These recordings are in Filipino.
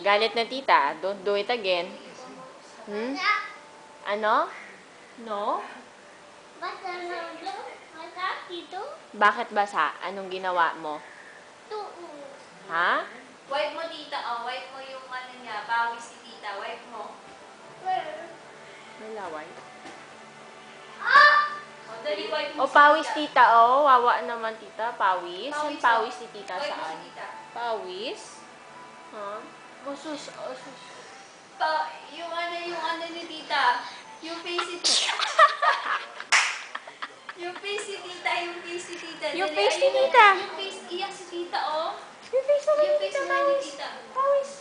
Galit na tita. Don't do it again. Hmm? Ano? No? Basta na basta dito. Bakit basa? Anong ginawa mo? Tuon. Ha? Wipe mo, tita. Oh, wipe mo yung ano niya. Pawis si tita. Wipe mo. Where? May laway. Oh, dali, wipe mo O, pawis tita. O, wawa naman tita. Pawis. Ang pawis ni tita Wipe mo saan? si tita. Pawis? Ha? Osus. Yung ano ni tita. Yung face ni tita. Yung face ni tita. Yung face ni tita. Yung Dali, face ni ayun, tita. Yung face. Iyak si tita, oh. Yung face naman Yung ni face tita. naman ni Pawis. tita. Pawis.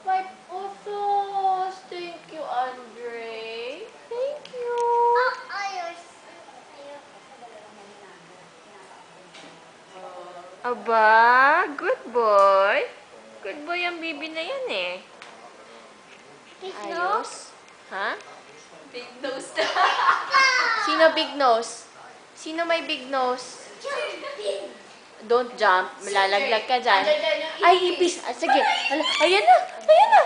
Wipe. Osus. Thank you, Andre. Thank you. Ayos. Aba, good boy. Good boy ang bibi na yan eh. Ayos. Ha? Big nose na. Sino big nose? Sino may big nose? Don't jump. Malalaglag ka dyan. Ay, ipis. Ah, sige. Ayan na. Ayan na.